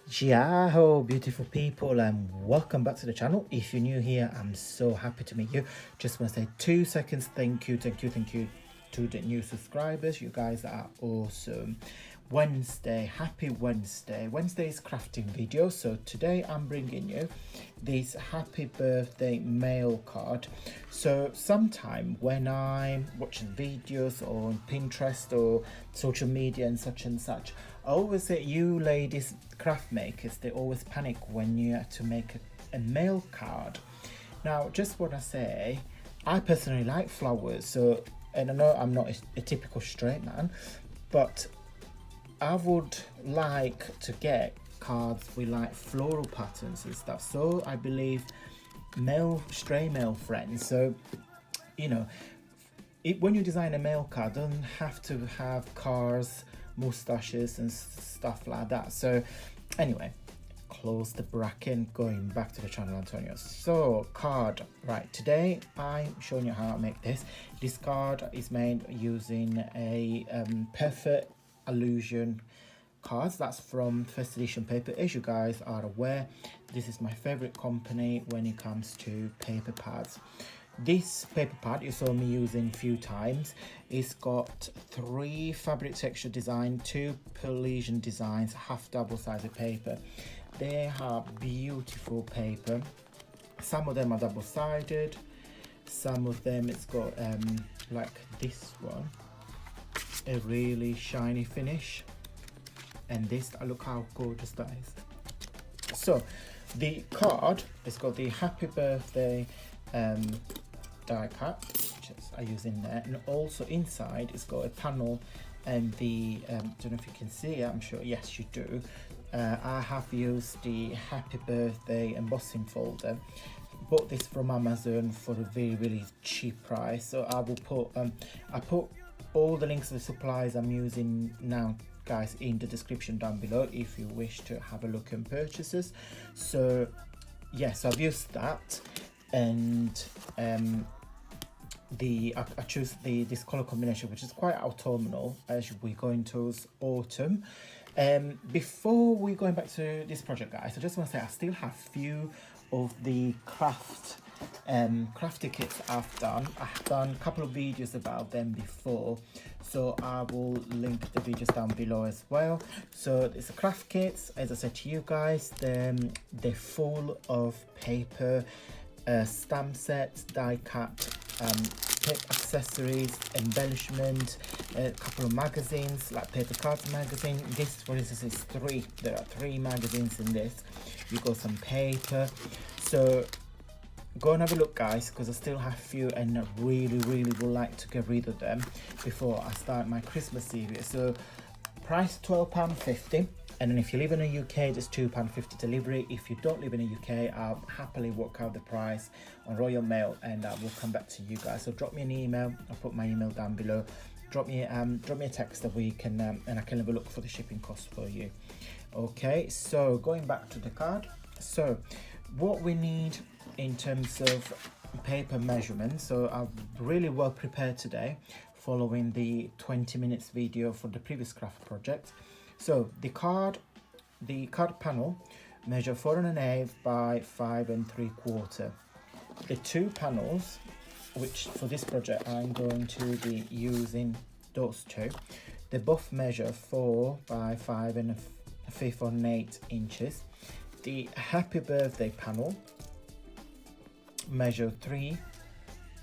Ciao, beautiful people, and welcome back to the channel. If you're new here, I'm so happy to meet you. Just want to say 2 seconds thank you to the new subscribers. You guys are awesome. Happy Wednesday. Wednesday is crafting video. So today I'm bringing you this happy birthday mail card. So sometime when I'm watching videos on Pinterest or social media and such, I always say you ladies craft makers, they always panic when you have to make a mail card. Now just want to say, I personally like flowers, so, and I know I'm not a typical straight man, but I would like to get cards with like floral patterns and stuff. So I believe stray male friends. So, you know, when you design a mail card, don't have to have cars, mustaches and stuff like that. So anyway, close the bracket, going back to the channel, Antonio. So card, right, today I'm showing you how I make this. This card is made using a perfect illusion cards. That's from first edition paper. As you guys are aware, this is my favorite company when it comes to paper pads. This paper pad you saw me using a few times. It's got 3 fabric texture design, 2 Parisian designs, half double sided paper. They are beautiful paper. Some of them are double sided, some of them it's got like this one, a really shiny finish, and this, look how gorgeous that is. So the card, it's got the happy birthday die cut, which I use in there, and also inside it's got a panel and the don't know if you can see it, I'm sure yes you do. I have used the happy birthday embossing folder. Bought this from Amazon for a really cheap price, so I will put I put all the links to the supplies I'm using now, guys, in the description down below if you wish to have a look and purchases. So yes, I've used that, and I choose this color combination, which is quite autumnal as we go into autumn. Before we going back to this project, guys, I just want to say I still have few of the crafty kits I've done. I've done a couple of videos about them before, so I will link the videos down below as well. So it's a craft kits, as I said to you guys, they're full of paper, stamp sets, die cut, accessories, embellishment, a couple of magazines like paper cards magazine. This, for instance, is 3. There are 3 magazines in this. You got some paper, so go and have a look, guys, because I still have a few and I really would like to get rid of them before I start my Christmas series. So price £12.50, and then if you live in the UK, there's £2.50 delivery. If you don't live in the UK, I'll happily work out the price on Royal Mail and I will come back to you guys. So drop me an email, I'll put my email down below. Drop me a text that we can and I can have a look for the shipping cost for you. Okay, so going back to the card, so what we need in terms of paper measurements, so I'm really well prepared today following the 20 minutes video for the previous craft project. So the card panel measure 4 1/8 by 5 3/4. The 2 panels, which for this project I'm going to be using those 2, they both measure 4 by 5 1/5 inches. The happy birthday panel measure 3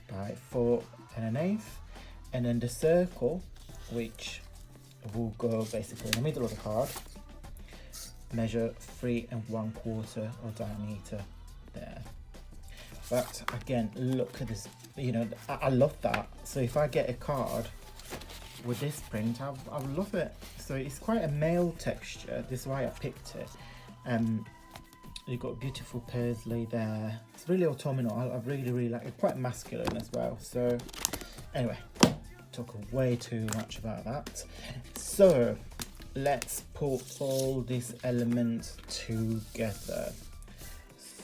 by 4 1/8, and then the circle, which will go basically in the middle of the card, measure 3 1/4 of diameter there. But again, look at this, you know, I love that. So if I get a card with this print, I love it. So it's quite a male texture, this is why I picked it. You've got beautiful paisley there. It's really autumnal. I really like it. Quite masculine as well. So anyway, talk way too much about that. So let's put all these elements together.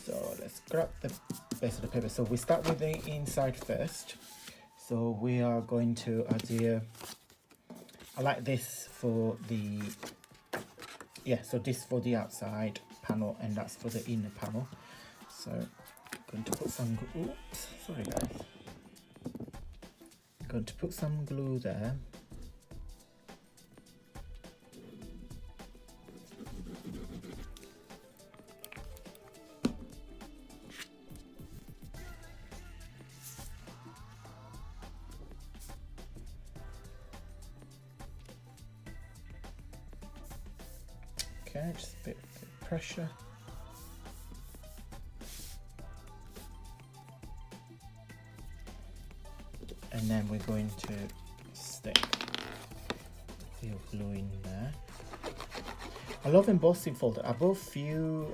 So let's grab the base of the paper. So we start with the inside first. So we are going to adhere, I like this for the yeah, so this for the outside panel and that's for the inner panel. So I'm going to put some, oops, sorry guys. I'm going to put some glue there. Okay, just a bit of pressure. And then we're going to stick the glue in there. I love embossing folder. I bought few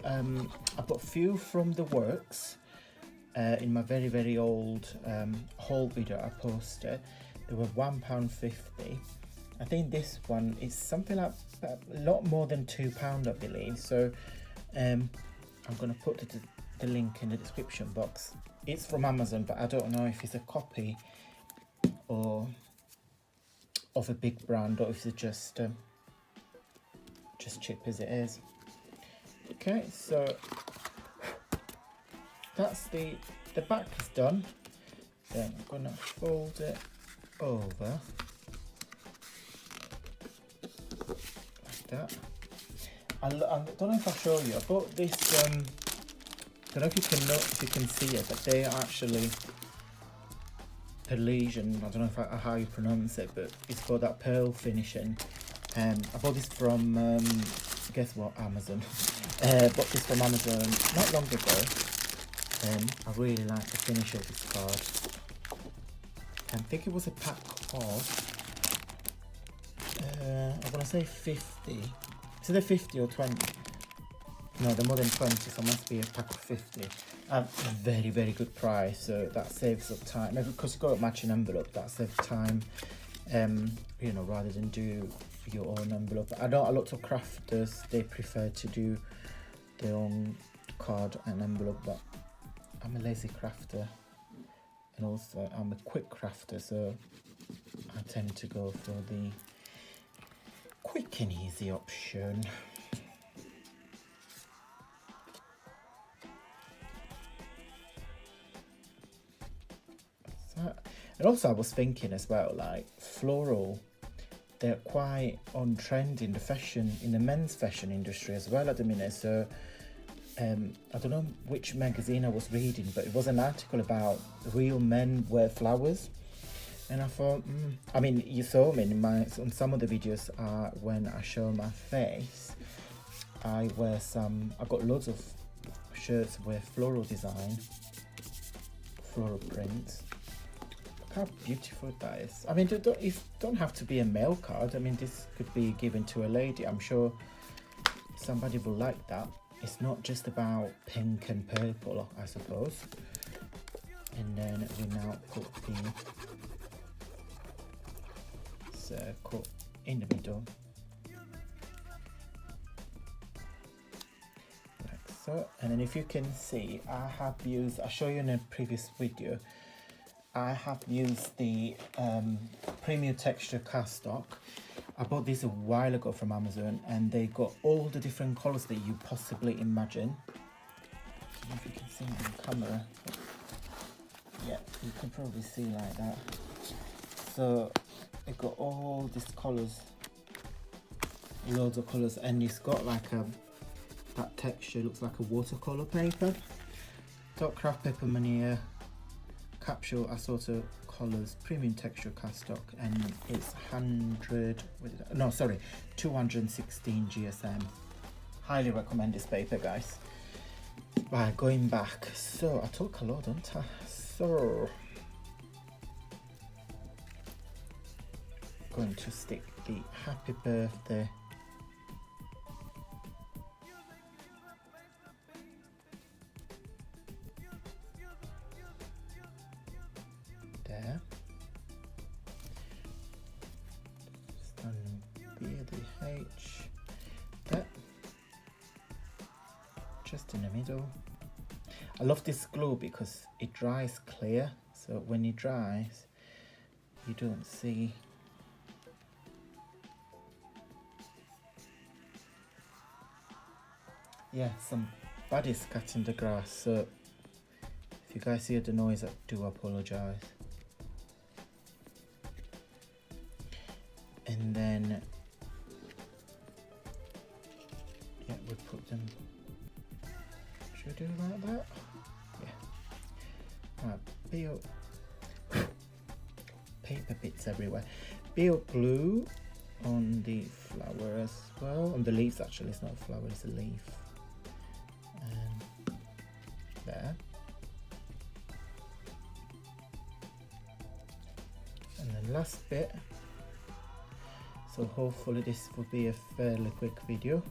from the works in my very old haul video I posted. They were £1.50. I think this one is something like a lot more than £2, I believe. So I'm gonna put the link in the description box. It's from Amazon, but I don't know if it's a copy or of a big brand or if it's just cheap as it is. Okay, so that's the back is done. Then I'm gonna fold it over like that. I don't know if I'll show you. I bought this. I don't know if you can see it, but they are actually Perlesian. I don't know how you pronounce it, but it's got that pearl finishing. I bought this from guess what, Amazon. Bought this from Amazon not long ago. I really like the finish of this card. I think it was a pack of I want to say 50. Is it 50 or 20? No, they're more than 20, so it must be a pack of 50. Very good price, so that saves up time. Maybe because you've got a matching envelope, that saves time, you know, rather than do your own envelope. I know a lot of crafters, they prefer to do their own card and envelope, but I'm a lazy crafter, and also I'm a quick crafter, so I tend to go for the quick and easy option. And also I was thinking as well, like floral, they're quite on trend in the men's fashion industry as well at the minute. So I don't know which magazine I was reading, but it was an article about real men wear flowers. And I thought, I mean, you saw me on some of the videos when I show my face, I got loads of shirts with floral design, floral prints. How beautiful that is. I mean, it don't have to be a male card. I mean, this could be given to a lady. I'm sure somebody will like that. It's not just about pink and purple, I suppose. And then we now put the circle in the middle, like so. And then if you can see, I'll show you in a previous video, I have used the premium texture cardstock. I bought this a while ago from Amazon, and they got all the different colors that you possibly imagine. I don't know if you can see it on camera. Yeah, you can probably see like that. So it got all these colors, loads of colors, and it's got like that texture looks like a watercolor paper. Dot craft paper mania. Capsule assorted colors, premium texture cardstock, and it's 216 GSM. Highly recommend this paper, guys. Right, going back. So I talk a lot, don't I? So going to stick the happy birthday there. Standing BDH there. Just in the middle. I love this glue because it dries clear, so when it dries you don't see yeah, some baddies cutting the grass, so if you guys hear the noise, I do apologize. And then yeah, we put them, should we do it like that? Yeah. Right, paper bits everywhere. Bio glue on the flower as well, on the leaves actually. It's not a flower, it's a leaf. And there. And the last bit. So hopefully this will be a fairly quick video.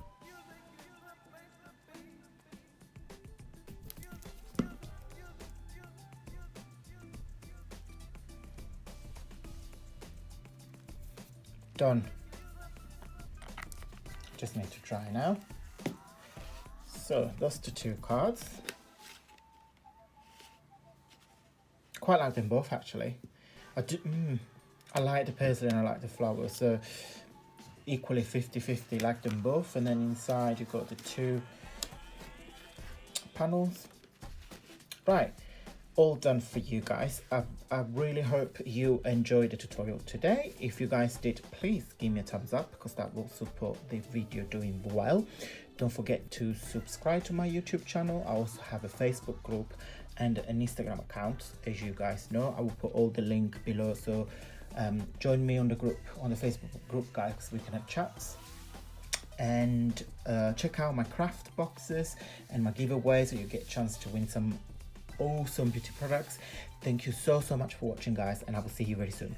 Done. Just need to try now. So those the two cards. Quite like them both actually. I like the paisley and I like the flowers, so equally 50-50, like them both. And then inside you've got the two panels. Right, all done for you guys. I really hope you enjoyed the tutorial today. If you guys did, please give me a thumbs up because that will support the video doing well. Don't forget to subscribe to my YouTube channel. I also have a Facebook group and an Instagram account, as you guys know. I will put all the link below, so join me on the group, on the Facebook group, guys. We can have chats. And check out my craft boxes and my giveaways, so you get a chance to win some awesome beauty products. Thank you so much for watching, guys, and I will see you very soon.